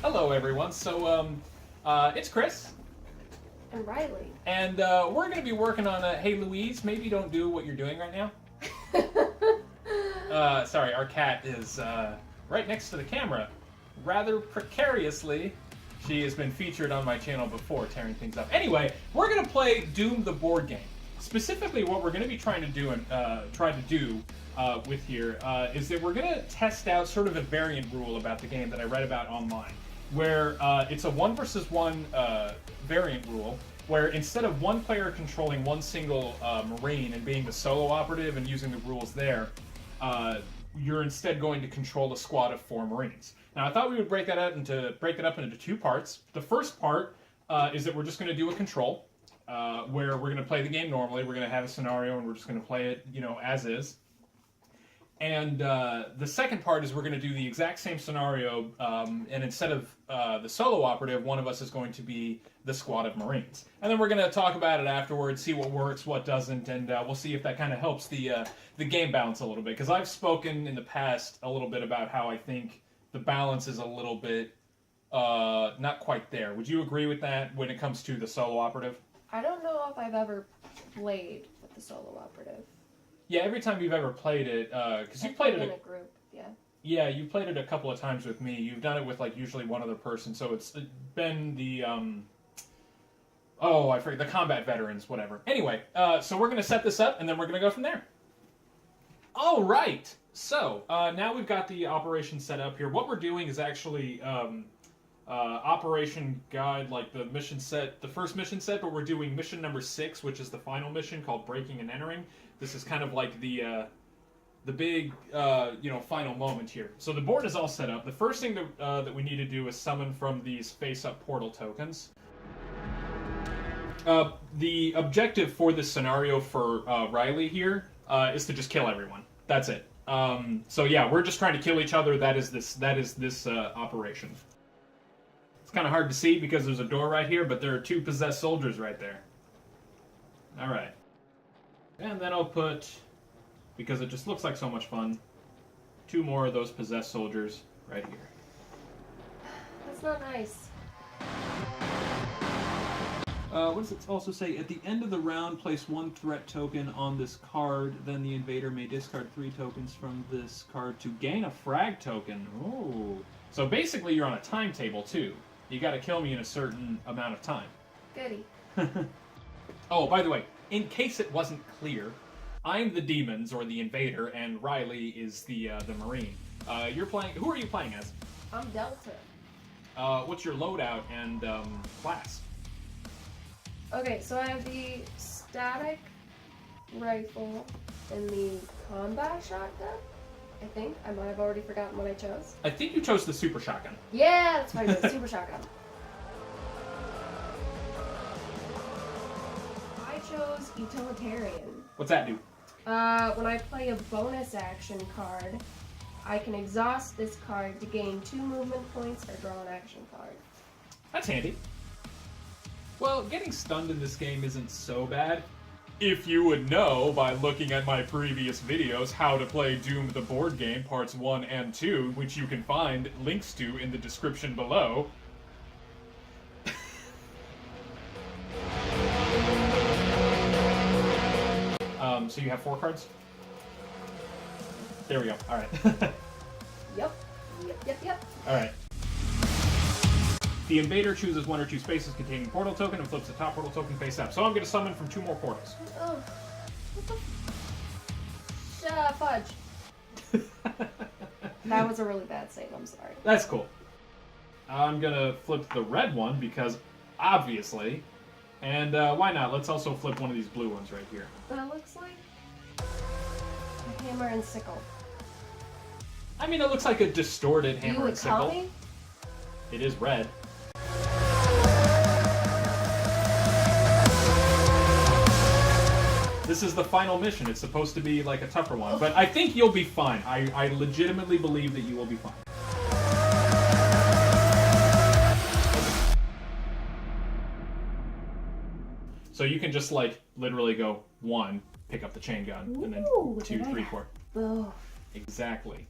Hello, everyone. So, it's Chris. And Rylie. And we're going to be working on Hey Louise, maybe don't do what you're doing right now. Sorry, our cat is right next to the camera, rather precariously. She has been featured on my channel before, tearing things up. Anyway, we're going to play Doom the board game. Specifically, what we're going to be trying to do with here is that we're going to test out sort of a variant rule about the game that I read about online, where it's a 1 versus 1 variant rule, where instead of one player controlling one single Marine and being the solo operative and using the rules there, you're instead going to control a squad of 4 Marines. Now, I thought we would break it up into 2 parts. The first part is that we're just going to do a control, where we're going to play the game normally. We're going to have a scenario, and we're just going to play it, as is. And the second part is we're going to do the exact same scenario, and instead of the solo operative, one of us is going to be the squad of Marines. And then we're going to talk about it afterwards, see what works, what doesn't, and we'll see if that kind of helps the game balance a little bit. Because I've spoken in the past a little bit about how I think the balance is a little bit not quite there. Would you agree with that when it comes to the solo operative? I don't know if I've ever played with the solo operative. Yeah, every time you've ever played it, because you've played it in a group, yeah. Yeah, you played it a couple of times with me. You've done it with usually one other person, so it's been the I forget, the combat veterans, whatever. Anyway, so we're gonna set this up, and then we're gonna go from there. All right. So now we've got the operation set up here. What we're doing is actually operation guide, like the mission set, the first mission set, but we're doing mission number 6, which is the final mission called Breaking and Entering. This is kind of like the big final moment here. So the board is all set up. The first thing that we need to do is summon from these face-up portal tokens. The objective for this scenario for Rylie here is to just kill everyone. That's it. So yeah, we're just trying to kill each other. That is this operation. It's kind of hard to see because there's a door right here, but there are 2 possessed soldiers right there. All right. And then I'll put, because it just looks like so much fun, 2 more of those possessed soldiers right here. That's not nice. What does it also say? At the end of the round, place 1 threat token on this card. Then the invader may discard 3 tokens from this card to gain a frag token. Ooh. So basically you're on a timetable too. You got to kill me in a certain amount of time. Goody. Oh, by the way, in case it wasn't clear, I'm the demons or the invader, and Rylie is the Marine. You're playing. Who are you playing as? I'm Delta. What's your loadout and class? Okay, so I have the static rifle and the combat shotgun. I think. I might have already forgotten what I chose. I think you chose the super shotgun. Yeah, that's what I chose. Super shotgun. I chose utilitarian. What's that do? When I play a bonus action card, I can exhaust this card to gain 2 movement points or draw an action card. That's handy. Well, getting stunned in this game isn't so bad. If you would know by looking at my previous videos how to play Doom the board game parts 1 and 2, which you can find links to in the description below. So you have 4 cards? There we go. All right. Yep. All right. The invader chooses 1 or 2 spaces containing portal token and flips the top portal token face up. So I'm going to summon from 2 more portals. Oh. What the? Fudge. That was a really bad save. I'm sorry. That's cool. I'm going to flip the red one because, obviously, and why not? Let's also flip one of these blue ones right here. That looks like a hammer and sickle. I mean, it looks like a distorted hammer and sickle. You would call me? It is red. This is the final mission. It's supposed to be like a tougher one, but I think you'll be fine. I legitimately believe that you will be fine. So you can just literally go 1, pick up the chain gun, and then 2, 3, 4. Both. Exactly.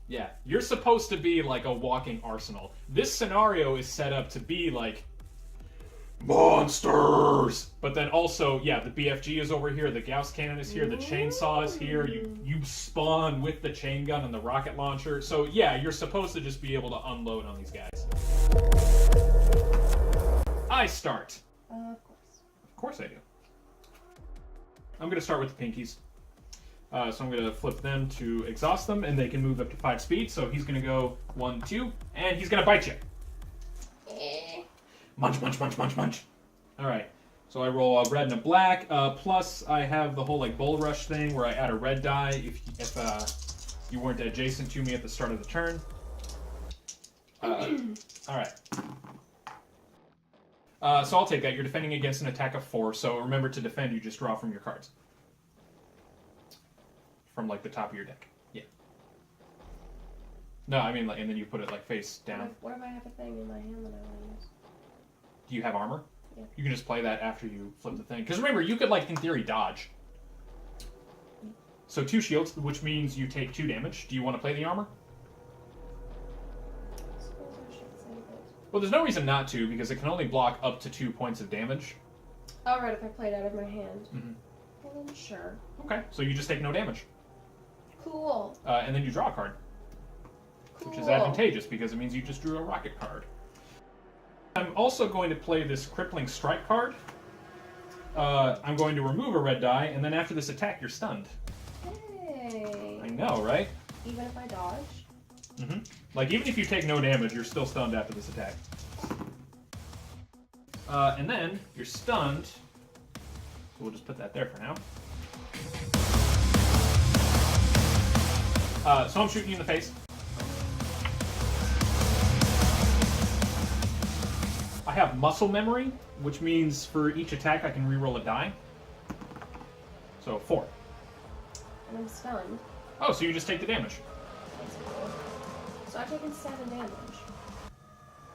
Yeah, you're supposed to be like a walking arsenal. This scenario is set up to be like monsters, but then also, yeah, the BFG is over here, the Gauss cannon is here, the chainsaw is here. You spawn with the chain gun and the rocket launcher. So yeah, you're supposed to just be able to unload on these guys. I start. Of course. Of course I do. I'm going to start with the pinkies. So I'm going to flip them to exhaust them, and they can move up to 5 speed. So he's going to go 1, 2, and he's going to bite you. Munch, munch, munch, munch, munch. All right. So I roll a red and a black. Plus, I have the whole like bull rush thing where I add a red die if you weren't adjacent to me at the start of the turn. All right. So I'll take that. You're defending against an attack of 4. So remember to defend. You just draw from your cards. From like the top of your deck. Yeah. No, I mean, like, and then you put it like face down. What if I have a thing in my hand that I want to use? Do you have armor? Yeah. You can just play that after you flip the thing. Because remember, you could like in theory dodge. So 2 shields, which means you take 2 damage. Do you want to play the armor? I suppose I should save it. Well, there's no reason not to, because it can only block up to 2 points of damage. All right, if I play it out of my hand. Mm-hmm. Well, then sure. Okay, so you just take no damage. Cool. And then you draw a card. Cool. Which is advantageous, because it means you just drew a rocket card. I'm also going to play this Crippling Strike card. I'm going to remove a red die, and then after this attack, you're stunned. Hey. I know, right? Even if I dodge? Mm-hmm. Like, even if you take no damage, you're still stunned after this attack. And then, you're stunned. So we'll just put that there for now. So I'm shooting you in the face. I have muscle memory, which means for each attack I can reroll a die. So 4. And I'm stunned. Oh, so you just take the damage. That's cool. So I've taken 7 damage.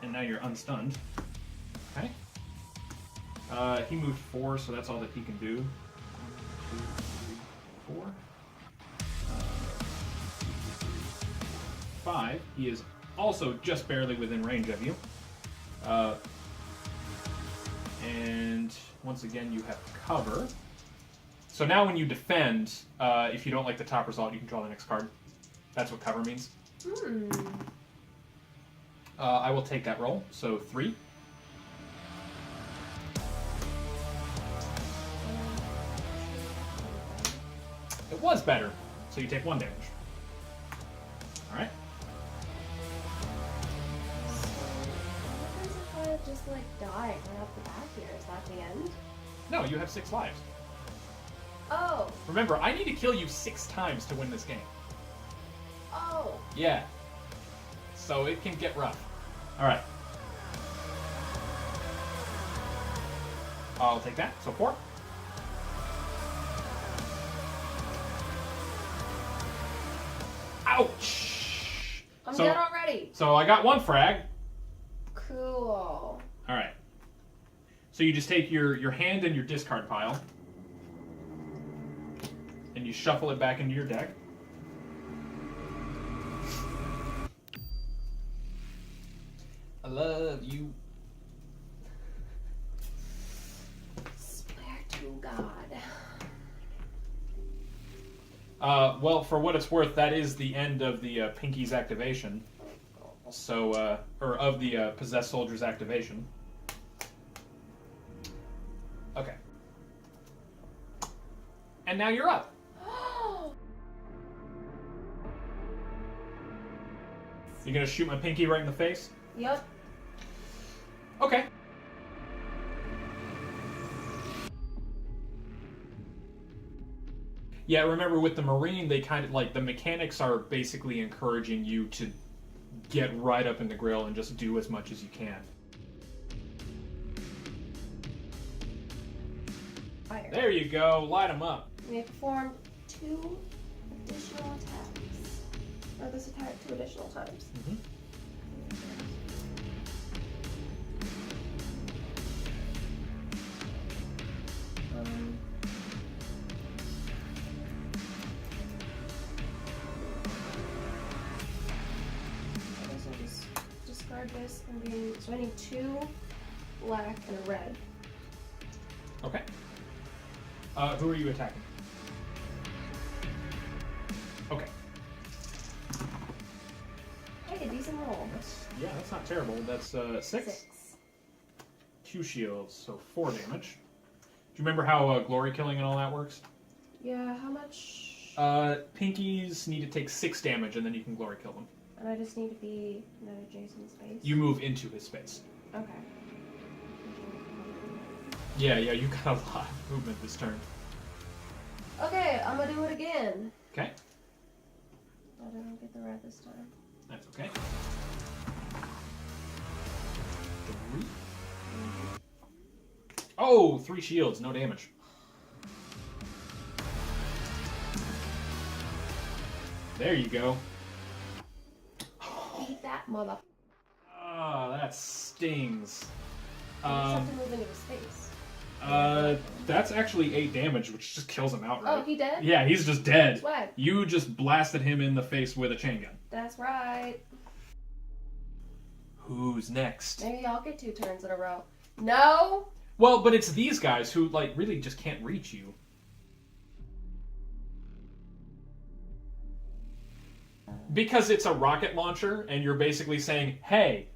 And now you're unstunned. Okay. He moved 4, so that's all that he can do. 1, 2, 3, 4. 5. He is also just barely within range of you. And once again, you have cover. So now when you defend, if you don't like the top result, you can draw the next card. That's what cover means. I will take that roll. So 3. It was better. So you take 1 damage. Alright. So, what happens if I just like die right off the bat here? Is that the end? No, you have 6 lives. Oh. Remember, I need to kill you 6 times to win this game. Oh. Yeah. So it can get rough. Alright. I'll take that. So 4. Ouch! I'm dead already. So I got 1 frag. Cool. Alright. So you just take your hand and your discard pile. And you shuffle it back into your deck. I love you. Swear to God. Well, for what it's worth, that is the end of the Pinky's activation. So, or of the Possessed Soldier's activation. Okay. And now you're up. You're gonna shoot my Pinky right in the face? Yep. Okay. Yeah, remember with the Marine, they kind of like the mechanics are basically encouraging you to get right up in the grill and just do as much as you can. Fire. There you go, light them up. We have performed 2 additional attacks. Or this attack 2 additional times. Mm-hmm. colors. So I need 2 black and a red. Okay. Who are you attacking? Okay. Hey, a decent roll. That's not terrible. That's 6. 6. 2 shields, so 4 damage. Do you remember how glory killing and all that works? Yeah, how much? Pinkies need to take 6 damage, and then you can glory kill them. And I just need to be not adjacent space. You move into his space. Okay. Yeah, you got a lot of movement this turn. Okay, I'm gonna do it again. Okay. But I don't get the red this time. That's okay. 3. Oh, 3 shields, no damage. There you go. Eat that, mother. Ah, that stings. I just have to move into his space. That's actually 8 damage, which just kills him outright. Oh, he dead? Yeah, he's just dead. Swag. You just blasted him in the face with a chain gun. That's right. Who's next? Maybe I'll get 2 turns in a row. No! Well, but it's these guys who, like, really just can't reach you. Because it's a rocket launcher, and you're basically saying, hey,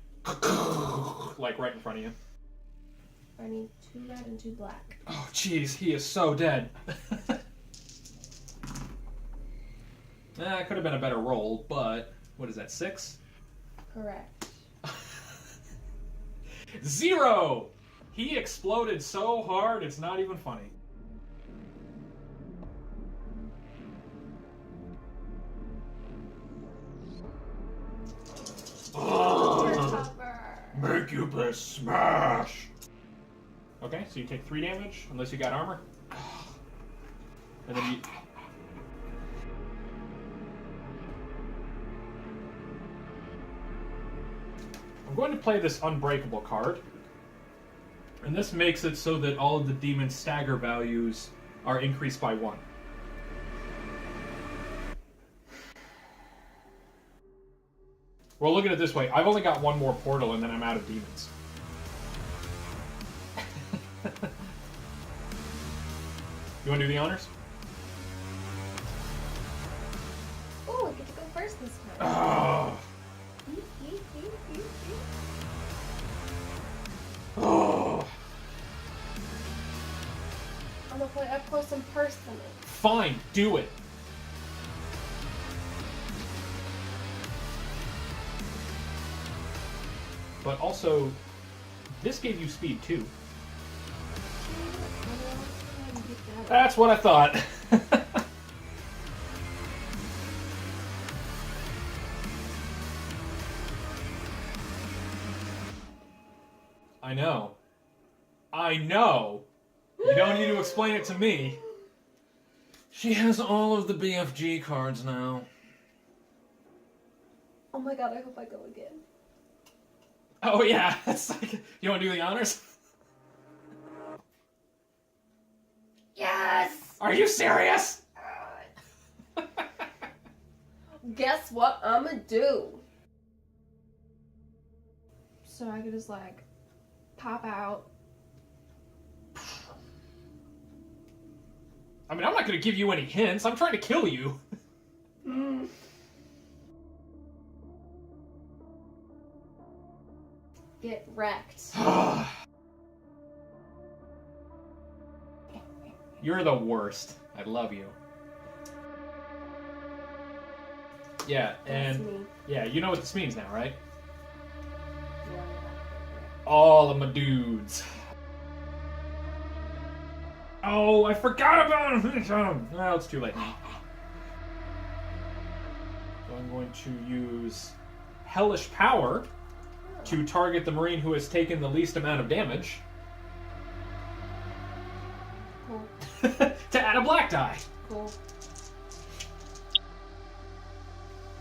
like right in front of you. I need 2 red and 2 black. Oh, jeez, he is so dead. It could have been a better roll, but what is that, 6? Correct. 0! He exploded so hard, it's not even funny. Make you press smash! Okay, so you take 3 damage, unless you got armor. And then you... I'm going to play this Unbreakable card. And this makes it so that all of the demon stagger values are increased by 1. Well, look at it this way. I've only got 1 more portal and then I'm out of demons. You want to do the honors? Ooh, I get to go first this time. Oh. Oh. I'm gonna play up close and personal. Fine, do it. But also, this gave you speed too. That's what I thought. I know. I know. You don't need to explain it to me. She has all of the BFG cards now. Oh my god, I hope I go again. Oh yeah, it's like, you want to do the honors? Yes! Are you serious? Guess what I'ma do? So I could just like pop out. I mean, I'm not going to give you any hints. I'm trying to kill you. Get wrecked. You're the worst. I love you. Yeah, That's and me. yeah, you know what this means now, right? Yeah. All of my dudes. Oh, I forgot about him. Well, it's too late now. So I'm going to use Hellish Power to target the Marine who has taken the least amount of damage. Cool. To add a black die. Cool.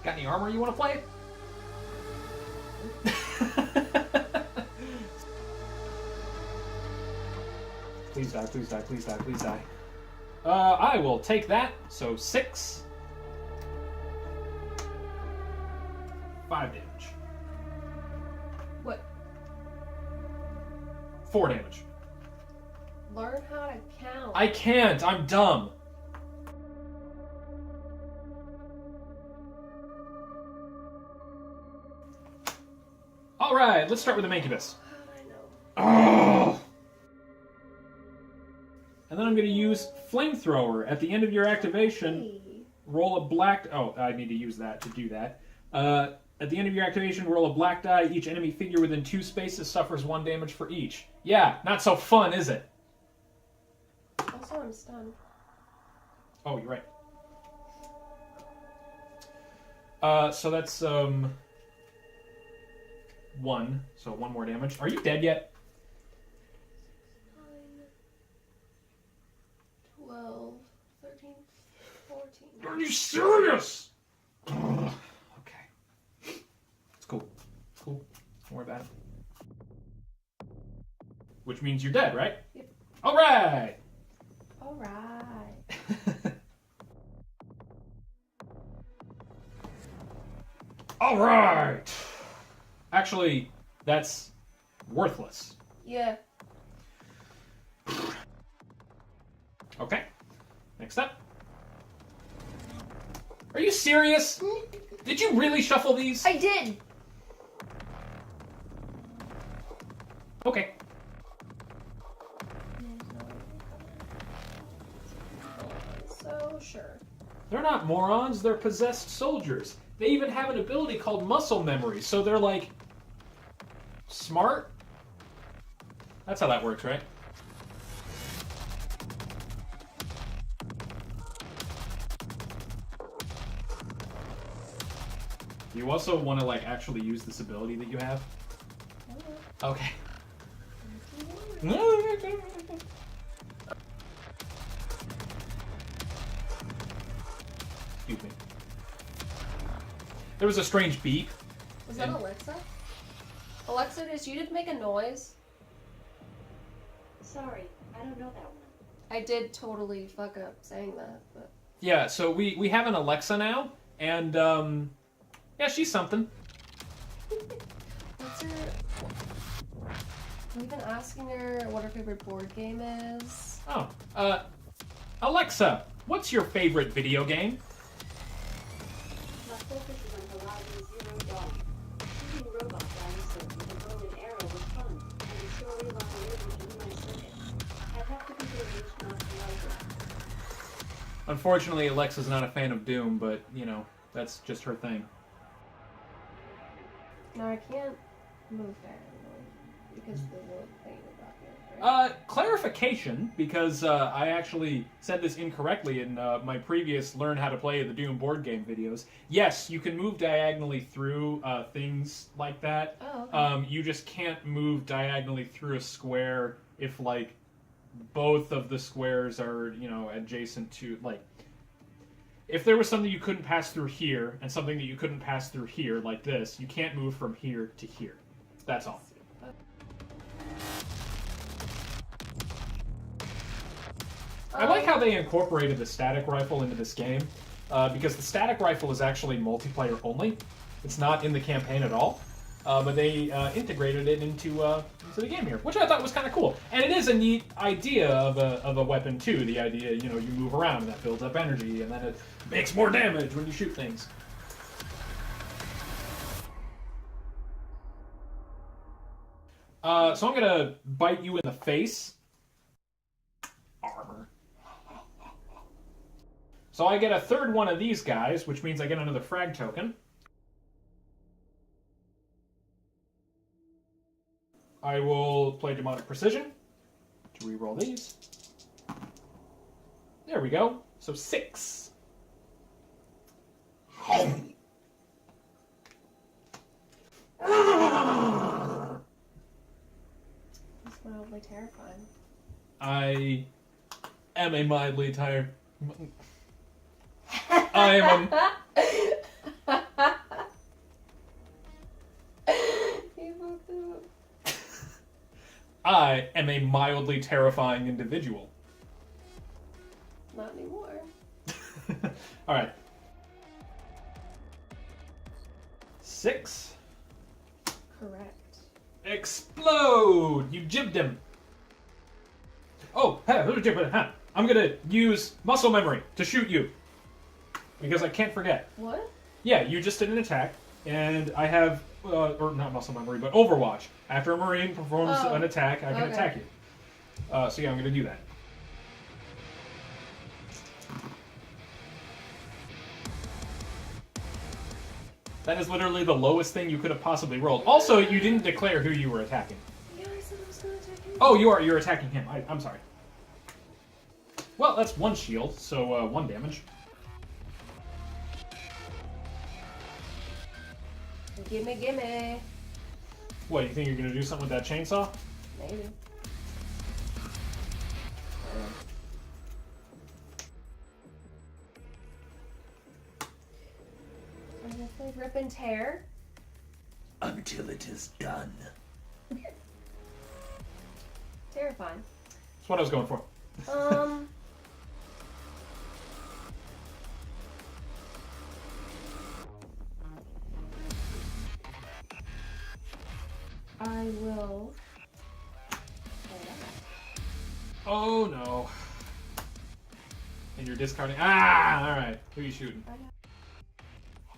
Got any armor you want to play? Please die, please die, please die, please die. I will take that. So 6. 5 damage. 4 damage. Learn how to count. I can't. I'm dumb. All right, let's start with the Mancubus. How Oh! And then I'm going to use Flamethrower. At the end of your activation, Hey. roll a black... Oh, I need to use that to do that. At the end of your activation, roll a black die. Each enemy figure within 2 spaces suffers 1 damage for each. Yeah, not so fun, is it? Also, I'm stunned. Oh, you're right. So that's 1. So 1 more damage. Are you dead yet? 9, 12, 13, 14. Are you serious? Okay. It's cool. It's cool. Don't worry about it. Which means you're dead, right? Yep. All right. All right. All right. Actually, that's worthless. Yeah. Okay. Next up. Are you serious? Did you really shuffle these? I did. Okay. So sure. They're not morons, they're possessed soldiers. They even have an ability called muscle memory, so they're like... smart? That's how that works, right? You also want to, like, actually use this ability that you have? Okay. Excuse me. There was a strange beep. Was that And- Alexa? Alexa, you did make a noise. Sorry, I don't know that one. I did totally fuck up saying that, but Yeah, so we have an Alexa now, and, yeah, she's something. what's her? We've been asking her what her favorite board game is. Oh, Alexa, what's your favorite video game? My focus is on Horizon Zero Dawn. Shooting robot dinosaurs with a bow and arrow was fun, and the storyline able to do my circuits. I'd have to consider which not to like it. Unfortunately, Alexa's not a fan of Doom, but, you know, that's just her thing. No, I can't move diagonally because the wood thing about it, right? Clarification, because I actually said this incorrectly in my previous Learn How to Play the Doom board game videos. Yes, you can move diagonally through things like that. Oh, okay. You just can't move diagonally through a square if, like, both of the squares are, you know, adjacent to, like... If there was something you couldn't pass through here, and something that you couldn't pass through here, like this, you can't move from here to here. That's all. I like how they incorporated the static rifle into this game, because the static rifle is actually multiplayer only. It's not in the campaign at all, but they integrated it into the game here, which I thought was kind of cool. And it is a neat idea of a weapon too. The idea, you know, you move around and that builds up energy, and then it makes more damage when you shoot things. So I'm gonna bite you in the face. Armor. So I get a third one of these guys, which means I get another frag token. I will play Demonic Precision to reroll these. There we go. So 6. It's mildly terrifying. I am a mildly tired. I am You fucked it up. I am a mildly terrifying individual. Not anymore. All right. 6. Correct. Explode! You jibbed him. Oh, I'm gonna use muscle memory to shoot you. Because I can't forget. What? Yeah, you just did an attack, and I have, or not muscle memory, but Overwatch. After a Marine performs an attack, I can attack you. So yeah, I'm gonna do that. That is literally the lowest thing you could have possibly rolled. Also, you didn't declare who you were attacking. Yeah, I said I was gonna attack him. Oh, you're attacking him. I'm sorry. Well, that's one shield, so 1 damage. Gimme, gimme. What, you think you're gonna do something with that chainsaw? Maybe. I'm gonna play Rip and Tear. Until it is done. Terrifying. That's what I was going for. I will. Oh no. And you're discarding. Ah! Alright. Who are you shooting?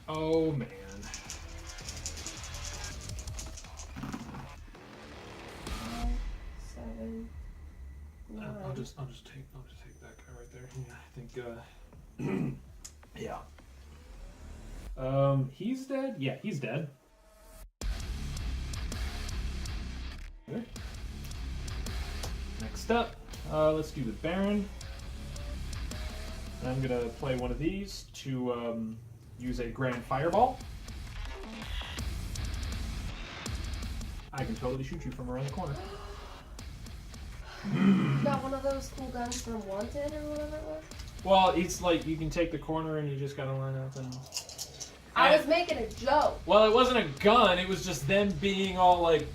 Oh man. 7, 9. I'll just take that guy right there. Yeah, I think Yeah. He's dead? Yeah, he's dead. Okay. Next up, let's do the Baron. I'm gonna play one of these to use a Grand Fireball. I can totally shoot you from around the corner. Got one of those cool guns from Wanted or whatever it was? Well, it's like you can take the corner and you just gotta line up and... I was making a joke. Well, it wasn't a gun, it was just them being all like...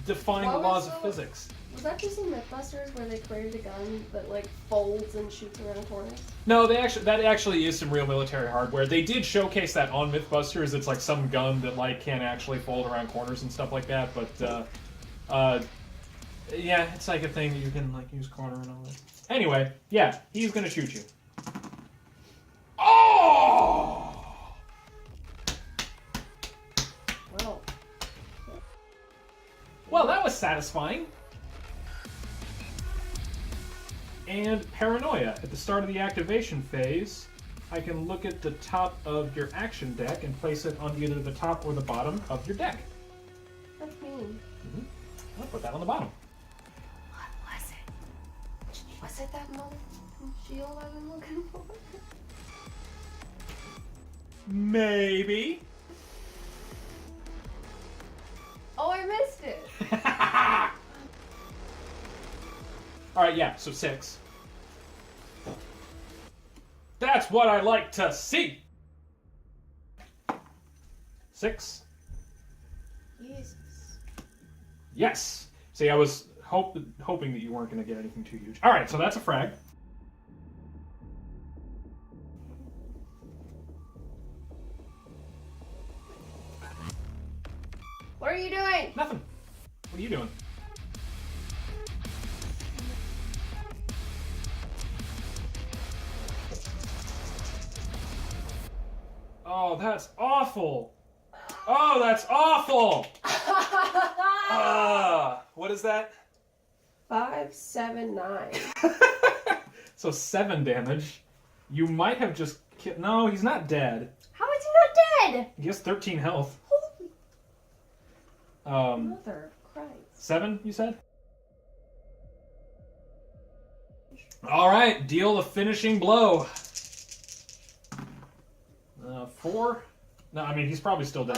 defying the What laws was of the- physics. Was that just in Mythbusters where they created a gun that like folds and shoots around corners? No, that actually is some real military hardware. They did showcase that on Mythbusters. It's like some gun that like can actually fold around corners and stuff like that. But yeah, it's like a thing that you can like use corner and all that. Anyway, yeah, he's gonna shoot you. Oh! Well, Well, that was satisfying. And Paranoia. At the start of the activation phase, I can look at the top of your action deck and place it on either the top or the bottom of your deck. that's mean. I'll put that on the bottom. What was it? Was it that mother shield I've been looking for? Maybe. Oh, I missed it. Alright, yeah, so 6. That's what I like to see! 6. Jesus. Yes! See, I was hoping that you weren't going to get anything too huge. Alright, so that's a frag. What are you doing? Nothing. What are you doing? Oh, that's awful! Oh, that's awful! What is that? 5, 7, 9. So 7 damage. You might have just killed... No, he's not dead. How is he not dead? He has 13 health. Holy mother of Christ. 7, you said? Alright, deal the finishing blow. 4? No, I mean, he's probably still dead.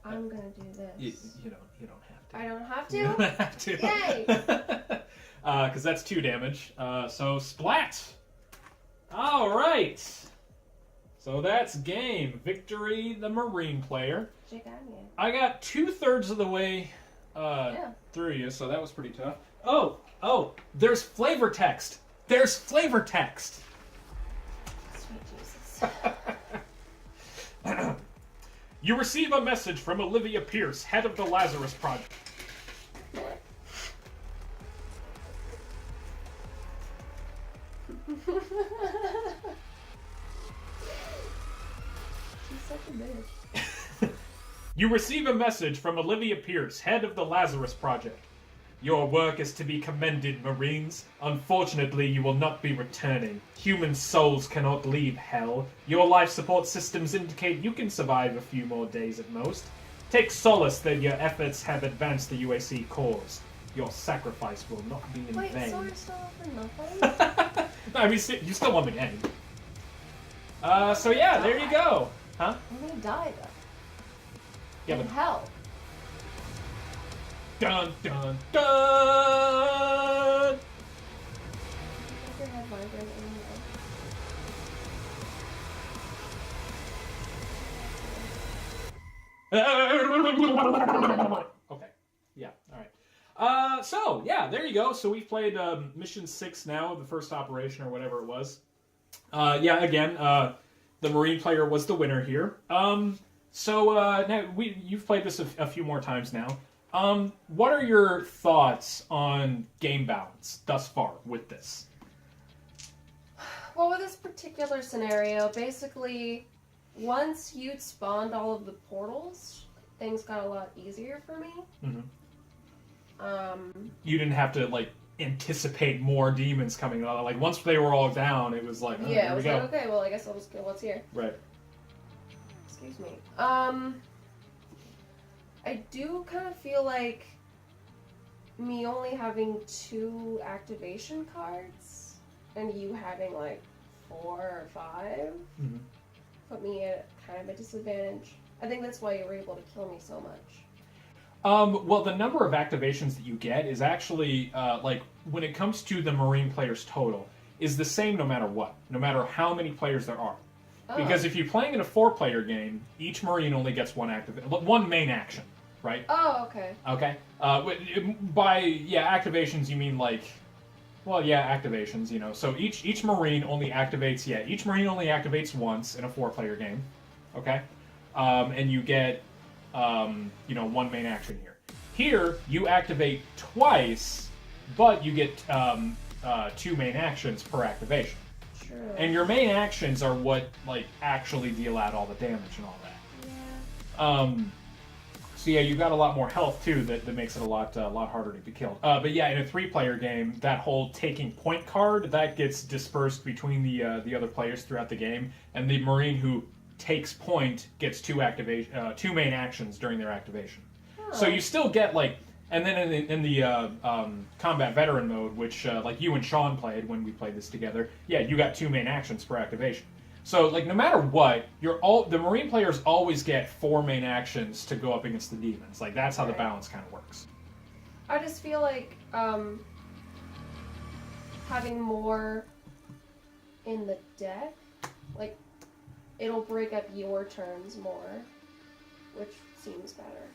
I'm gonna do this. You don't have to. I don't have to? You don't have to. Yay! Because that's 2 damage. So, splat! Alright! So that's game. Victory, the Marine player. I got 2/3 of the way through you, so that was pretty tough. Oh, there's flavor text. There's flavor text. Sweet Jesus. You receive a message from Olivia Pierce, head of the Lazarus Project. She's such a bitch. You receive a message from Olivia Pierce, head of the Lazarus Project. Your work is to be commended, Marines. Unfortunately, you will not be returning. Human souls cannot leave hell. Your life support systems indicate you can survive a few more days at most. Take solace that your efforts have advanced the UAC cause. Your sacrifice will not be in Wait, vain. so we're still up for nothing? I mean, you still won the game. So yeah, there you go. Huh? I'm gonna die though. Yeah, In but hell. dun dun dun! Does your head vibrate anymore? Okay. Yeah. All right. So yeah, there you go. So we've played mission 6 now, the first operation or whatever it was. Yeah. Again, the Marine player was the winner here. So now you've played this a few more times now. What are your thoughts on game balance thus far with this? Well, with this particular scenario, basically, once you'd spawned all of the portals, things got a lot easier for me. Mm-hmm. You didn't have to like anticipate more demons coming out. Like once they were all down, it was like, oh, yeah, here I we was go. like, okay, well, I guess I'll just go what's here. Right. Excuse me. I do kind of feel like me only having 2 activation cards and you having like 4 or 5 Mm-hmm. put me at kind of a disadvantage. I think that's why you were able to kill me so much. Well, the number of activations that you get is actually, like, when it comes to the Marine players total, is the same no matter what, no matter how many players there are. Oh. Because if you're playing in a 4-player game, each Marine only gets one main action, right? Oh, okay. Okay? By activations, you mean, like, well, yeah, activations, you know. So each Marine only activates, each Marine only activates once in a 4-player game, okay? And you get, one main action here. Here, you activate twice, but you get 2 main actions per activation. True. And your main actions are what, like, actually deal out all the damage and all that. Yeah. So yeah, you've got a lot more health too. That makes it a lot harder to be killed. But yeah, in a 3-player game, that whole taking point card that gets dispersed between the other players throughout the game, and the Marine who takes point gets 2 main actions during their activation. Oh. So you still get like, and then in the combat veteran mode, which like you and Sean played when we played this together, yeah, you got 2 main actions per activation. So, like, no matter what, the Marine players always get 4 main actions to go up against the demons. Like, that's how the balance kind of works. I just feel like having more in the deck, like, it'll break up your turns more, which seems better.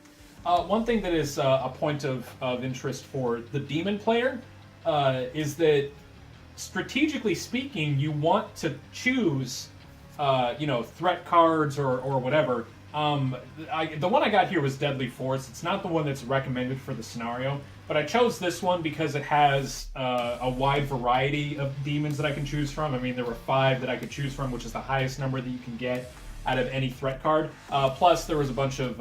One thing that is a point of interest for the demon player is that, strategically speaking, you want to choose threat cards or whatever. The one I got here was Deadly Force. It's not the one that's recommended for the scenario, but I chose this one because it has a wide variety of demons that I can choose from. I mean, there were 5 that I could choose from, which is the highest number that you can get out of any threat card. Plus, there was a bunch of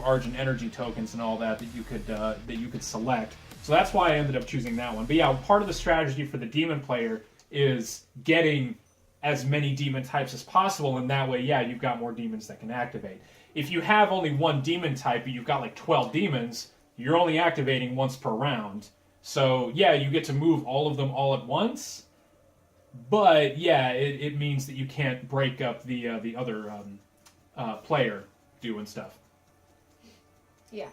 Argent Energy tokens and all that you could select. So that's why I ended up choosing that one. But yeah, part of the strategy for the demon player is getting as many demon types as possible, and that way, yeah, you've got more demons that can activate. If you have only 1 demon type, but you've got like 12 demons, you're only activating once per round. So yeah, you get to move all of them all at once, but yeah, it means that you can't break up the other player doing stuff. Yeah.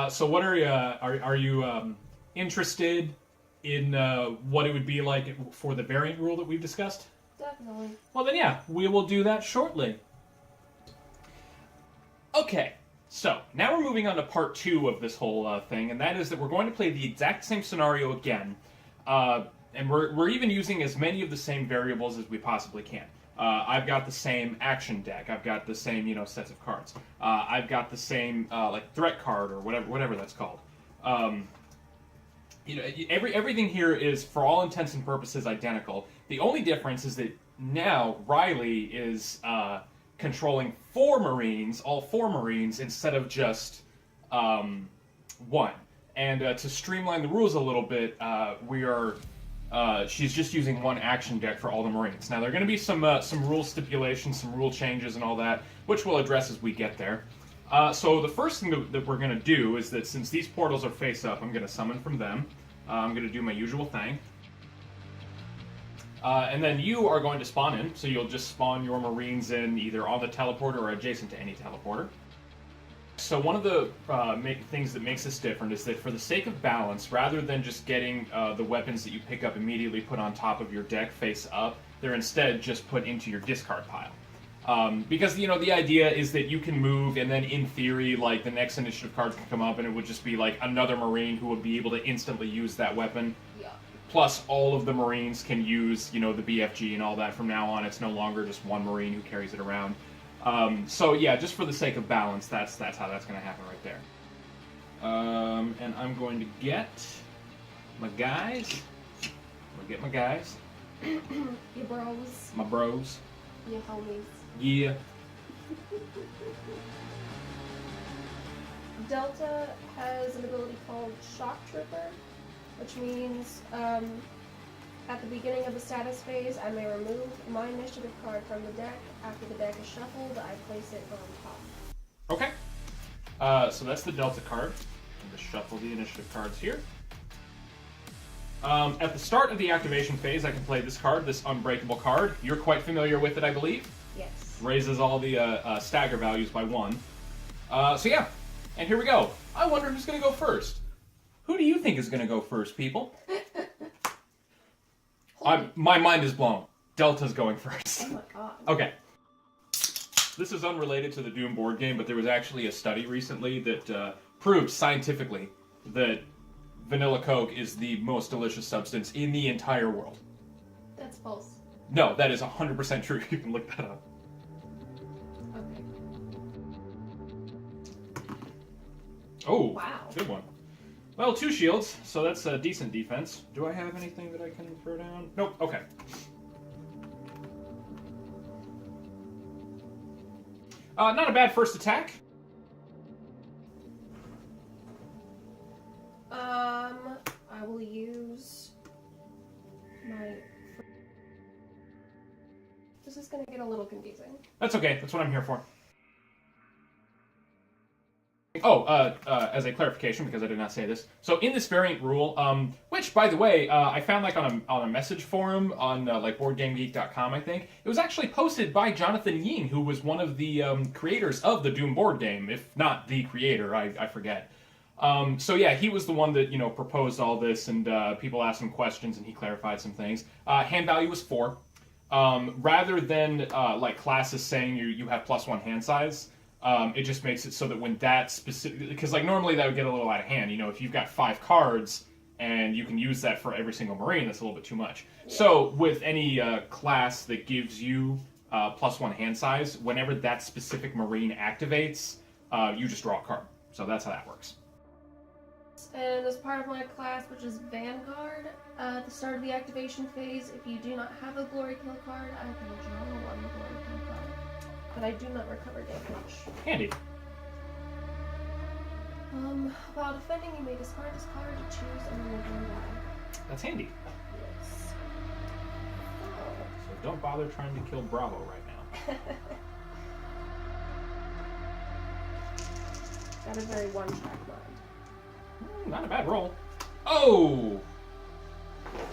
So what are you interested in what it would be like for the variant rule that we've discussed? Definitely. Well then yeah, we will do that shortly. Okay, so now we're moving on to part 2 of this whole thing, and that is that we're going to play the exact same scenario again, and we're even using as many of the same variables as we possibly can. I've got the same action deck. I've got the same, sets of cards. I've got the same, like, threat card or whatever that's called. you know, everything here is, for all intents and purposes, identical. The only difference is that now Rylie is controlling 4 Marines, all 4 Marines, instead of just 1. And to streamline the rules a little bit, she's just using 1 action deck for all the Marines. Now, there are going to be some rule stipulations, some rule changes and all that, which we'll address as we get there. So the first thing that we're going to do is that since these portals are face up, I'm going to summon from them. I'm going to do my usual thing. And then you are going to spawn in, so you'll just spawn your Marines in either on the teleporter or adjacent to any teleporter. So one of the things that makes this different is that for the sake of balance, rather than just getting the weapons that you pick up immediately put on top of your deck face up, they're instead just put into your discard pile. Because, you know, the idea is that you can move, and then in theory, like, the next initiative card can come up, and it would just be, like, another Marine who would be able to instantly use that weapon. Yeah. Plus, all of the Marines can use, you know, the BFG and all that from now on. It's no longer just 1 Marine who carries it around. So, yeah, just for the sake of balance, that's how that's going to happen right there. And I'm going to get my guys. I'm going to get my guys. Your bros. My bros. Your homies. Yeah. Delta has an ability called Shock Trooper, which means at the beginning of the status phase, I may remove my initiative card from the deck. After the deck is shuffled, I place it on top. Okay. So that's the Delta card. I'm going to shuffle the initiative cards here. At the start of the activation phase, I can play this card, this Unbreakable card. You're quite familiar with it, I believe. Yes. Raises all the stagger values by 1. So yeah, and here we go. I wonder who's going to go first. Who do you think is going to go first, people? My mind is blown. Delta's going first. Oh my god. Okay. This is unrelated to the Doom board game, but there was actually a study recently that proved scientifically that vanilla Coke is the most delicious substance in the entire world. That's false. No, that is 100% true. You can look that up. Okay. Oh, Wow. Good one. Well, 2 shields, so that's a decent defense. Do I have anything that I can throw down? Nope, okay. Not a bad first attack. I will use my... This is gonna get a little confusing. That's okay, that's what I'm here for. Oh, as a clarification, because I did not say this, so in this variant rule, which, by the way, I found like on a message forum on like BoardGameGeek.com, I think, it was actually posted by Jonathan Ying, who was one of the creators of the Doom board game, if not the creator, I forget. So yeah, he was the one that, you know, proposed all this, and people asked him questions, and he clarified some things. Hand value was 4. Rather than like classes saying you have +1 hand size. It just makes it so that when that specific... Because, like, normally that would get a little out of hand. You know, if you've got 5 cards and you can use that for every single Marine, that's a little bit too much. Yeah. So, with any class that gives you +1 hand size, whenever that specific Marine activates, you just draw a card. So that's how that works. And as part of my class, which is Vanguard, at the start of the activation phase, if you do not have a Glory Kill card, I can draw 1 Glory Kill card. But I do not recover damage. Handy. While defending, you may discard this card to choose and remove 1 die. That's handy. Yes. So don't bother trying to kill Bravo right now. Got a very one-track mind. Not a bad roll. Oh!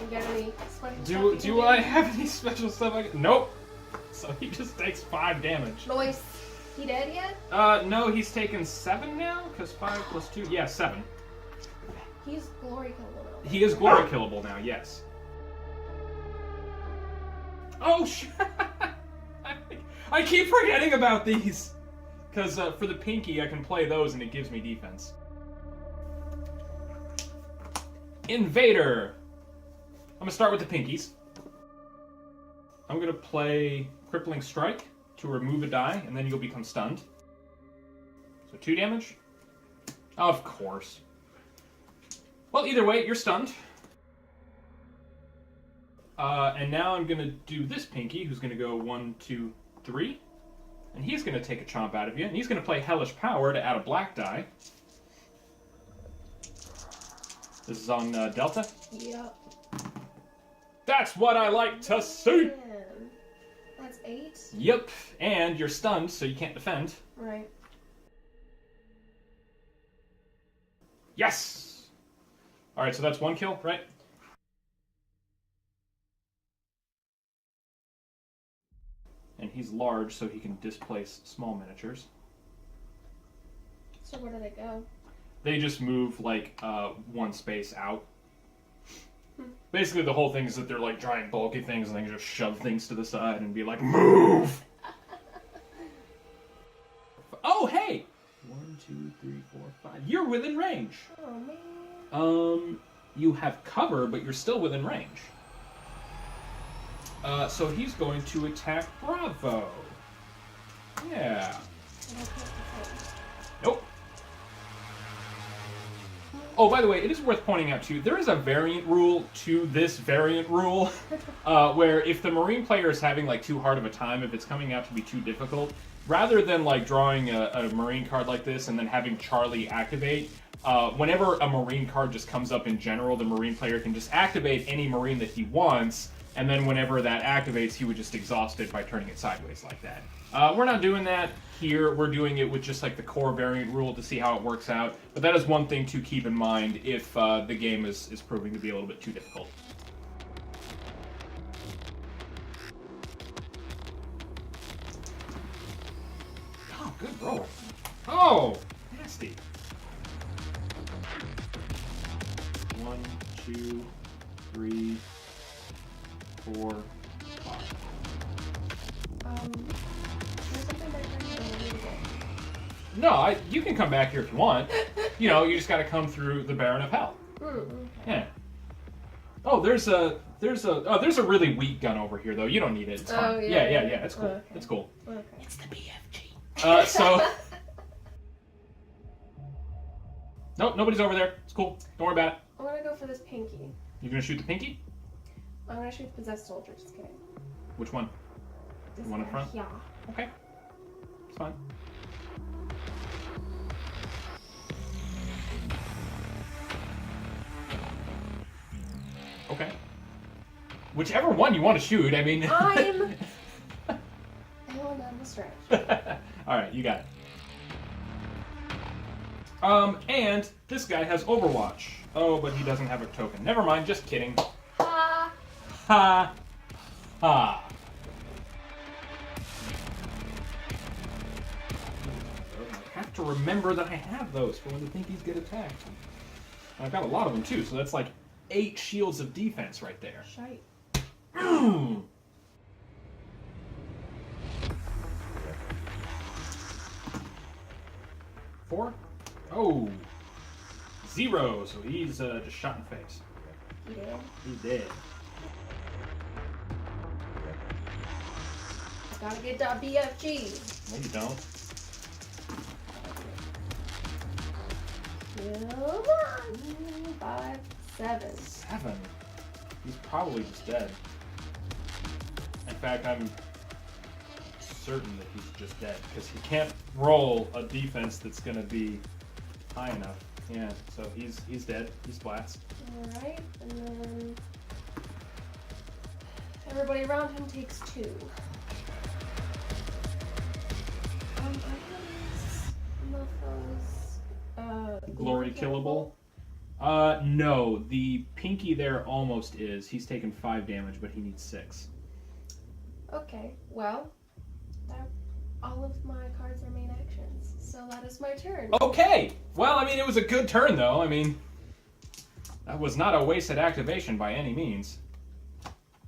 You got any special stuff? Do I have any special stuff I can... Nope. So he just takes 5 damage. Noise. He dead yet? No, he's taken 7 now, because 5 plus 2... Yeah, 7. He's glory killable now. He is glory killable now, yes. Oh, shit! I keep forgetting about these! Because for the Pinky, I can play those and it gives me defense. Invader! I'm going to start with the Pinkies. I'm going to play Crippling Strike to remove a die, and then you'll become stunned. So 2 damage. Of course. Well, either way, you're stunned. And now I'm gonna do this Pinky, who's gonna go 1, 2, 3. And he's gonna take a chomp out of you, and he's gonna play Hellish Power to add a black die. This is on Delta. Yep. That's what I like to see! Man. That's 8. Yep, and you're stunned, so you can't defend. Right. Yes! Alright, so that's 1 kill, right? And he's large, so he can displace small miniatures. So where do they go? They just move, like, 1 space out. Basically, the whole thing is that they're, like, giant, bulky things, and they can just shove things to the side and be like, MOVE! Oh, hey! 1, 2, 3, 4, 5. You're within range. Oh, man. You have cover, but you're still within range. So he's going to attack Bravo. Yeah. Nope. Oh, by the way, it is worth pointing out, too, there is a variant rule to this variant rule, where if the Marine player is having, like, too hard of a time, if it's coming out to be too difficult, rather than, like, drawing a Marine card like this and then having Charlie activate, whenever a Marine card just comes up in general, the Marine player can just activate any Marine that he wants, and then whenever that activates, he would just exhaust it by turning it sideways like that. We're not doing that here. We're doing it with just like the core variant rule to see how it works out. But that is one thing to keep in mind if the game is proving to be a little bit too difficult. Oh, good roll. Oh, nasty. 1, 2, 3, 4, 5. There's something back there. No, you can come back here if you want. You know, you just got to come through the Baron of Hell. Okay. Yeah. Oh, there's a really weak gun over here though. You don't need it. It's fine. Oh, yeah. Yeah. It's cool. Okay. It's cool. Okay. It's the BFG. So. Nope, nobody's over there. It's cool. Don't worry about it. I'm gonna go for this Pinky. You're gonna shoot the Pinky? I'm gonna shoot the Possessed Soldier, just kidding. Which one? This The one in guy. front? Yeah. Okay. It's fine. Okay. Whichever one you want to shoot, I mean... I'm going down the stretch. Alright, you got it. And this guy has Overwatch. Oh, but he doesn't have a token. Never mind, just kidding. Ha! Ha! Ha! I have to remember that I have those for when the Pinkies get attacked. And I've got a lot of them too, so that's like 8 shields of defense right there. Shite. Four? Oh. 0, so he's just shot in the face. You did? He's dead. Gotta get that BFG. No, you don't. Come on. 5, 7. 7? He's probably just dead. In fact, I'm certain that he's just dead, because he can't roll a defense that's going to be high enough. Yeah, so he's dead. He's splats. Alright, and then everybody around him takes 2. Glory killable? No. The Pinky there almost is. He's taken 5 damage, but he needs 6. Okay, well, all of my cards are main actions, so that is my turn. Okay! Well, I mean, it was a good turn, though. I mean, that was not a wasted activation by any means.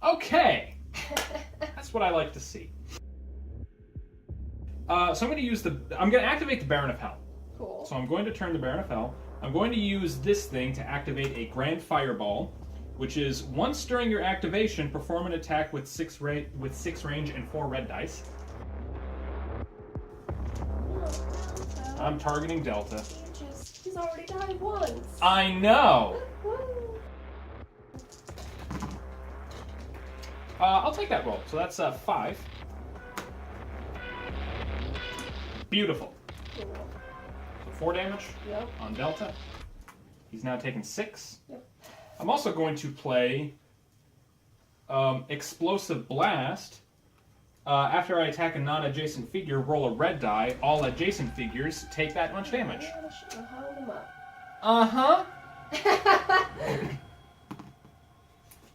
Okay! That's what I like to see. So I'm going to use I'm going to activate the Baron of Hell. Cool. So I'm going to turn the Baron of Hell. I'm going to use this thing to activate a Grand Fireball, which is once during your activation, perform an attack with 6 range and 4 red dice. I'm targeting Delta. He's already died once. I know! I'll take that roll. So that's 5. Beautiful. Cool. So 4 damage Yep. on Delta. He's now taken 6. Yep. I'm also going to play Explosive Blast. After I attack a non-adjacent figure, roll a red die. All adjacent figures take that much damage. Yeah, I should have held him up. Uh-huh.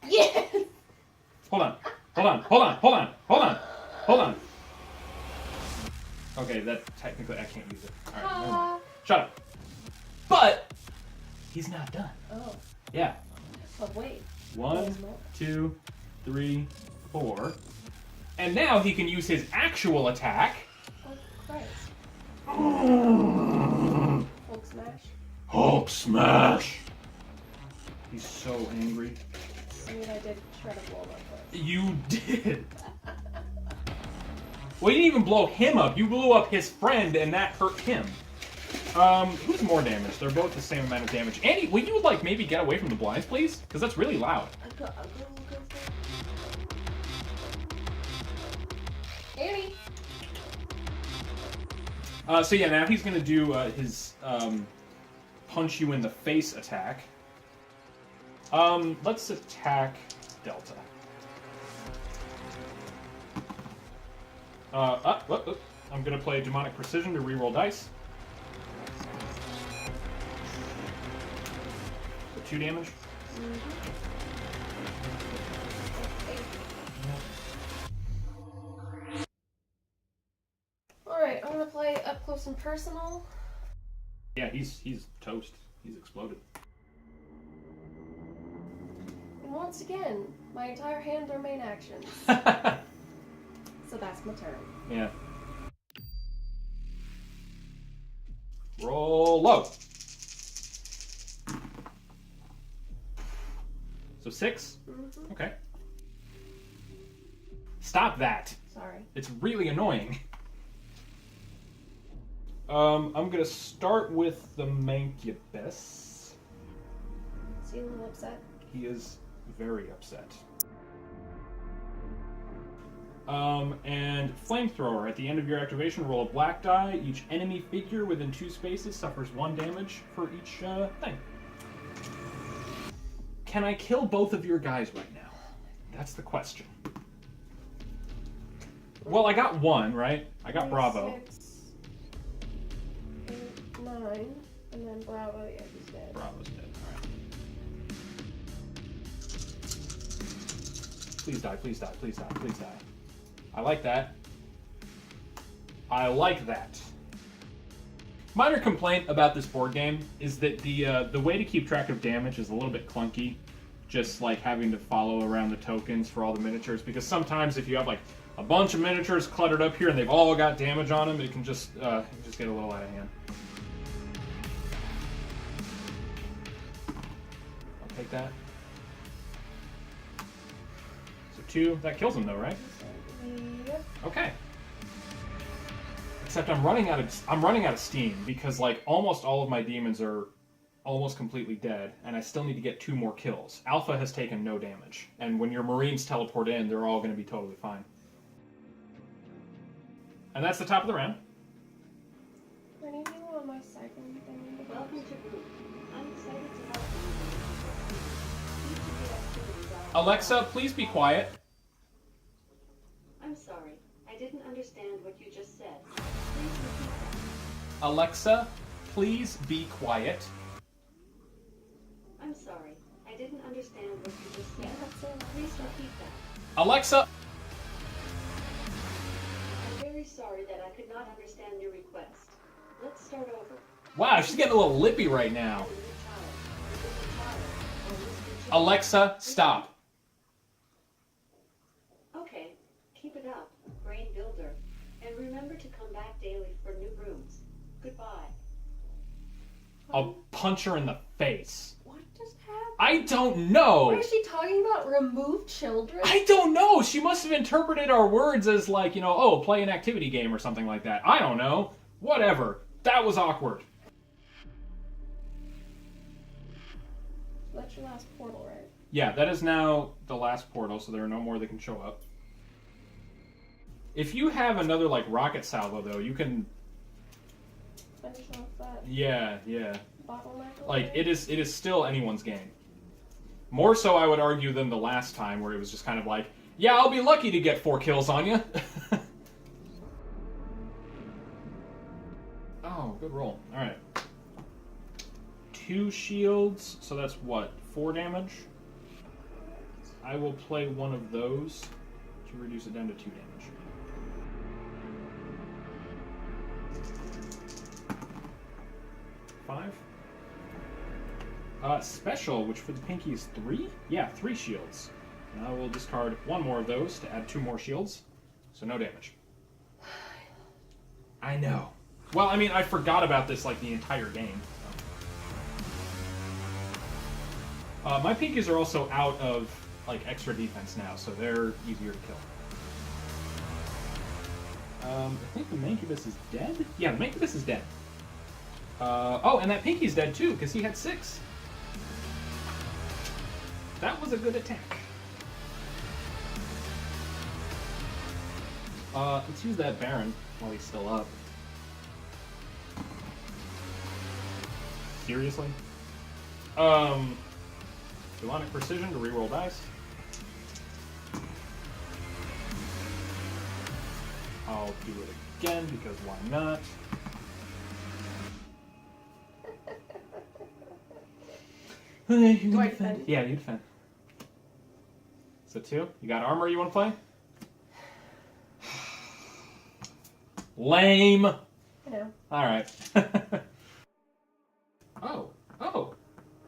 Yes! Hold on. Okay, that technically I can't use it. All right, never mind. Shut up. But he's not done. Oh, Yeah. but wait. 1, There's more. 2, 3, 4. And now he can use his actual attack. Oh, Christ. Hulk smash. Hulk smash. He's so angry. I mean, I did try to blow him up, but... You did. Well, you didn't even blow him up. You blew up his friend, and that hurt him. Who's more damage? They're both the same amount of damage. Andy, will you, like, maybe get away from the blinds, please? Because that's really loud. Annie! So yeah, now he's gonna do his punch you in the face attack. Let's attack Delta. I'm gonna play Demonic Precision to reroll dice. So 2 damage. Alright, I'm gonna play Up Close and Personal. Yeah, he's toast. He's exploded. And once again, my entire hand are main actions. So that's my turn. Yeah. Roll low. So 6? Mm-hmm. Okay. Stop that. Sorry. It's really annoying. I'm gonna start with the Mancubus. Is he a little upset? He is very upset. And Flamethrower. At the end of your activation, roll a black die. Each enemy figure within 2 spaces suffers 1 damage for each thing. Can I kill both of your guys right now? That's the question. Well, I got 1, right? I got Bravo. 6, 8, 9, and then Bravo, yeah, he's dead. Bravo's dead. Alright. Please die, please die, please die, please die. I like that. I like that. Minor complaint about this board game is that the way to keep track of damage is a little bit clunky. Just like having to follow around the tokens for all the miniatures, because sometimes if you have like a bunch of miniatures cluttered up here and they've all got damage on them, it can just get a little out of hand. I'll take that. So 2, that kills him though, right? Yep. Okay. Except I'm running out of steam because like almost all of my demons are almost completely dead, and I still need to get 2 more kills. Alpha has taken no damage, and when your Marines teleport in, they're all going to be totally fine. And that's the top of the round. Can you do on my second thing? Welcome to group. I'm excited to help you. Each of the activities are... Alexa, please be quiet. I'm sorry. I didn't understand what you just said. Please repeat that. Alexa, please be quiet. I'm sorry. I didn't understand what you just said. Please repeat that. Alexa, I'm very sorry that I could not understand your request. Let's start over. wow, she's getting a little lippy right now. Alexa, stop. Okay, keep it up, brain builder. And remember to come back daily for new rooms. Goodbye. I'll punch her in the face. What just happened? I don't know. What is she talking about? Remove children? I don't know. She must have interpreted our words as like, you know, oh, play an activity game or something like that. I don't know. Whatever. That was awkward. That's your last portal, right? Yeah, that is now the last portal, so there are no more that can show up. If you have another, like, rocket salvo, though, you can... Finish off that Yeah. bottleneck. Like, it is still anyone's game. More so, I would argue, than the last time, where it was just kind of like, yeah, I'll be lucky to get 4 kills on you. Oh, good roll. Alright. 2 shields, so that's what, 4 damage? I will play one of those to reduce it down to 2 damage. Five. Special, which for the pinky is 3? Yeah, 3 shields. And I will discard 1 more of those to add 2 more shields, so no damage. I know. Well, I mean, I forgot about this like the entire game. My pinkies are also out of like extra defense now, so they're easier to kill. I think the Mancubus is dead? Yeah, the Mancubus is dead. Oh, and that pinky's dead too, because he had 6. That was a good attack. Let's use that Baron while he's still up. Seriously? Demonic Precision to reroll dice. I'll do it again because why not? Do I defend? Yeah, you defend. So 2. You got armor you want to play? Lame. I know. Alright. Oh.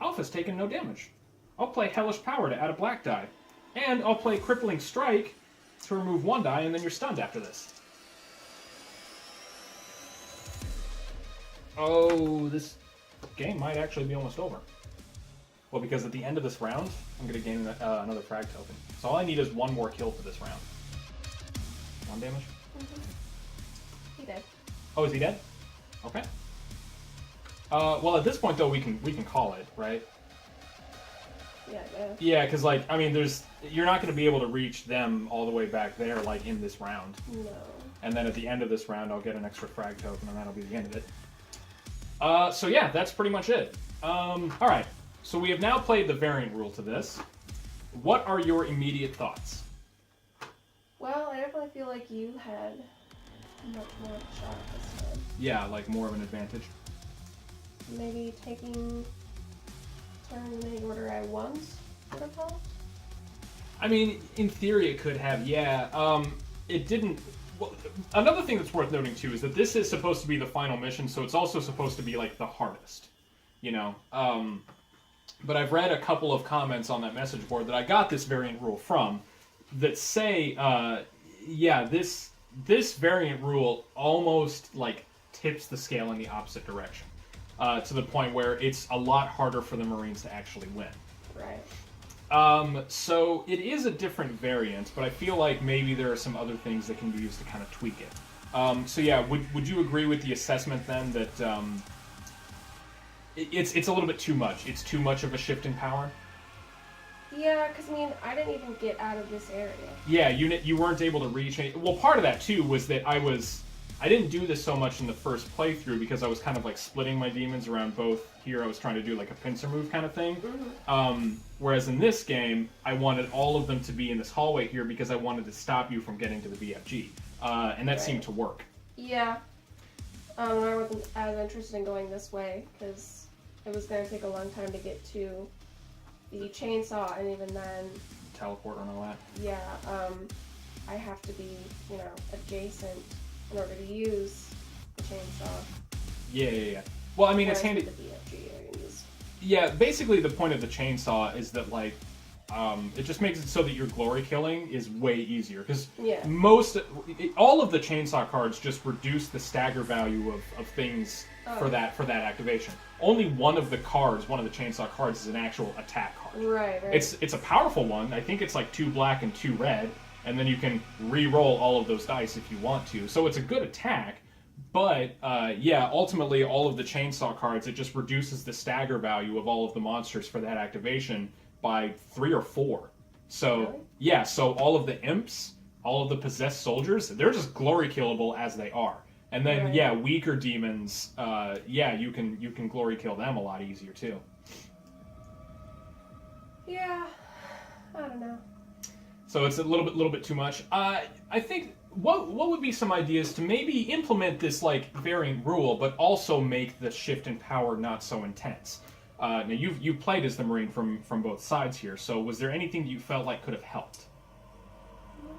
Alpha's taken no damage. I'll play Hellish Power to add a black die. And I'll play Crippling Strike to remove 1 die, and then you're stunned after this. Oh, this game might actually be almost over. Well, because at the end of this round, I'm going to gain another frag token. So all I need is 1 more kill for this round. 1 damage? He dead. Oh, is he dead? Okay. Well, at this point, though, we can call it, right? Yeah, I guess. Yeah, because, like, I mean, you're not going to be able to reach them all the way back there, like, in this round. No. And then at the end of this round, I'll get an extra frag token, and that'll be the end of it. So yeah, that's pretty much it. Alright, so we have now played the variant rule to this. What are your immediate thoughts? Well, I definitely feel like you had much more of a shot this time. Yeah, like, more of an advantage. Maybe taking turn in any order I once would have helped? I mean, in theory it could have, yeah. It didn't... Well, another thing that's worth noting, too, is that this is supposed to be the final mission, so it's also supposed to be, like, the hardest. You know? But I've read a couple of comments on that message board that I got this variant rule from that say, yeah, this variant rule almost, like, tips the scale in the opposite direction. To the point where it's a lot harder for the Marines to actually win. Right. So it is a different variant, but I feel like maybe there are some other things that can be used to kind of tweak it. So yeah, would you agree with the assessment then that it's a little bit too much? It's too much of a shift in power? Yeah, because, I mean, I didn't even get out of this area. Yeah, you weren't able to reach any... Well, part of that, too, was that I didn't do this so much in the first playthrough because I was kind of like splitting my demons around both. Here I was trying to do like a pincer move kind of thing. Mm-hmm. Whereas in this game, I wanted all of them to be in this hallway here because I wanted to stop you from getting to the BFG. And that seemed to work. Yeah. I wasn't as interested in going this way because it was going to take a long time to get to the chainsaw, and even then... Teleport and all that. Yeah, I have to be, adjacent in order to use the chainsaw. Yeah. Well, I mean, it's handy. The BFG I can use. Yeah, basically the point of the chainsaw is that, like, it just makes it so that your glory killing is way easier. Because all of the chainsaw cards just reduce the stagger value of things for that activation. Only one of the chainsaw cards is an actual attack card. Right. It's a powerful one. I think it's like 2 black and 2 red. And then you can re-roll all of those dice if you want to. So it's a good attack, but yeah, ultimately all of the chainsaw cards, it just reduces the stagger value of all of the monsters for that activation by 3 or 4. So Really? yeah, so all of the imps, all of the possessed soldiers, they're just glory killable as they are. And then Right. yeah, weaker demons, yeah, you can glory kill them a lot easier too. Yeah, I don't know. So it's a little bit too much. I think what would be some ideas to maybe implement this like variant rule, but also make the shift in power not so intense. Now you've played as the Marine from both sides here. So was there anything that you felt like could have helped? Not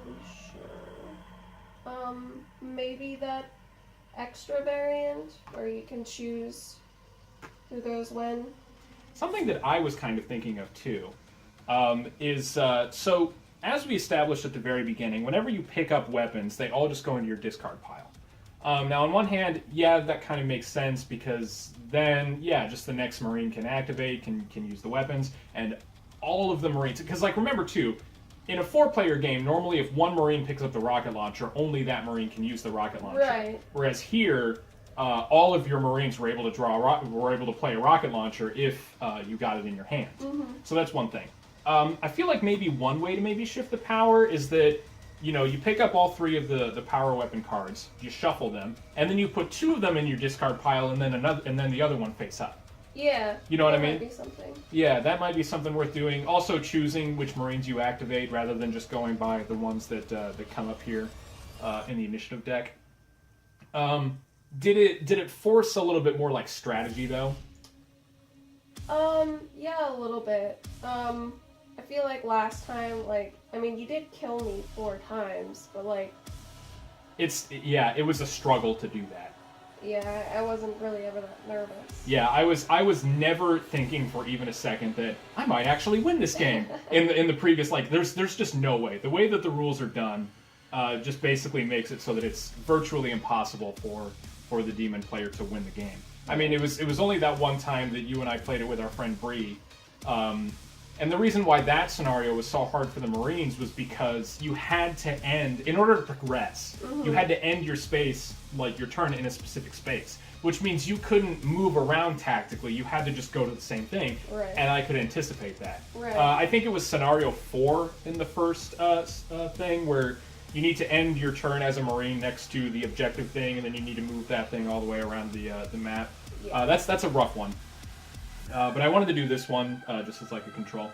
really sure. Maybe that extra variant where you can choose who goes when. Something that I was kind of thinking of too is so as we established at the very beginning, whenever you pick up weapons, they all just go into your discard pile. Now, on one hand, yeah, that kind of makes sense because then, yeah, just the next Marine can activate, can use the weapons, and all of the Marines. Because, like, remember too, in a 4-player game, normally if one Marine picks up the rocket launcher, only that Marine can use the rocket launcher. Right. Whereas here, all of your Marines were able to were able to play a rocket launcher if you got it in your hand. Mm-hmm. So that's one thing. I feel like maybe one way to maybe shift the power is that, you know, you pick up all 3 of the power weapon cards, you shuffle them, and then you put 2 of them in your discard pile, and then the other one face up. Yeah. You know what I that mean? Might be something. Yeah, that might be something worth doing. Also, choosing which Marines you activate rather than just going by the ones that come up here in the initiative deck. Did it force a little bit more like strategy though? Yeah, a little bit. I feel like last time, like, I mean, you did kill me 4 times, but like, it was a struggle to do that. yeah, I wasn't really ever that nervous. Yeah, I was never thinking for even a second that I might actually win this game. in the previous, like, there's just no way. The way that the rules are done, just basically makes it so that it's virtually impossible for the demon player to win the game. I mean, it was only that one time that you and I played it with our friend Bree, and the reason why that scenario was so hard for the Marines was because you had to end, in order to progress, you had to end your space, like your turn in a specific space, which means you couldn't move around tactically. You had to just go to the same thing, Right. and I could anticipate that. Right. I think it was scenario 4 in the first thing where you need to end your turn as a Marine next to the objective thing, and then you need to move that thing all the way around the map. Yeah. That's a rough one. But I wanted to do this one just as like a control.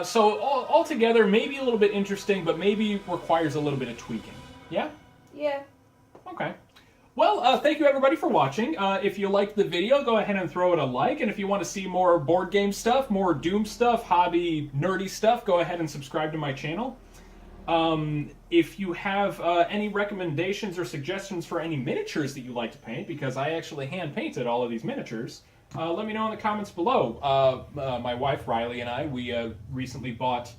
So altogether, maybe a little bit interesting, but maybe requires a little bit of tweaking. Yeah? Yeah. Okay. Well, thank you everybody for watching. If you liked the video, go ahead and throw it a like. And if you want to see more board game stuff, more Doom stuff, hobby, nerdy stuff, go ahead and subscribe to my channel. If you have any recommendations or suggestions for any miniatures that you like to paint, because I actually hand painted all of these miniatures, let me know in the comments below. My wife Rylie and I, we recently bought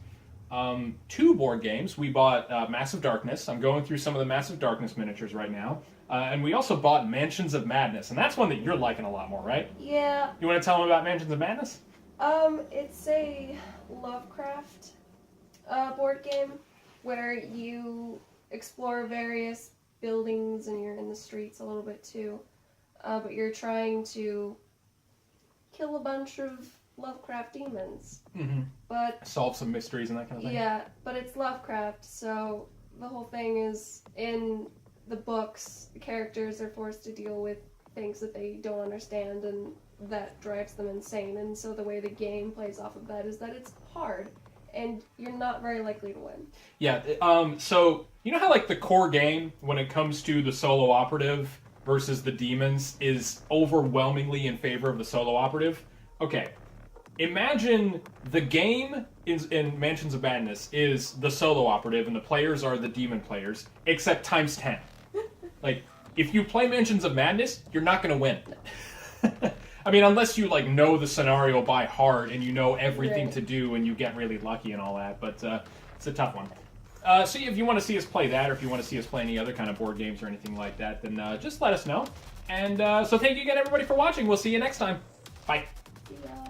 2 board games. We bought Massive Darkness. I'm going through some of the Massive Darkness miniatures right now. And we also bought Mansions of Madness, and that's one that you're liking a lot more, right? Yeah. You want to tell them about Mansions of Madness? It's a Lovecraft board game where you explore various buildings and you're in the streets a little bit too. But you're trying to kill a bunch of Lovecraft demons. Mm-hmm. But Solve some mysteries and that kind of thing? yeah, but it's Lovecraft, so the whole thing is in the books, the characters are forced to deal with things that they don't understand, and that drives them insane. And so the way the game plays off of that is that it's hard, and you're not very likely to win. Yeah, so you know how like the core game, when it comes to the Solo Operative versus the demons, is overwhelmingly in favor of the Solo Operative? Okay, imagine the game in Mansions of Madness is the Solo Operative and the players are the demon players, except times 10. Like, if you play Mansions of Madness, you're not going to win. I mean, unless you like know the scenario by heart and you know everything Right. to do and you get really lucky and all that, but it's a tough one. So if you want to see us play that, or if you want to see us play any other kind of board games or anything like that, then just let us know. And so thank you again, everybody, for watching. We'll see you next time. Bye. Yeah.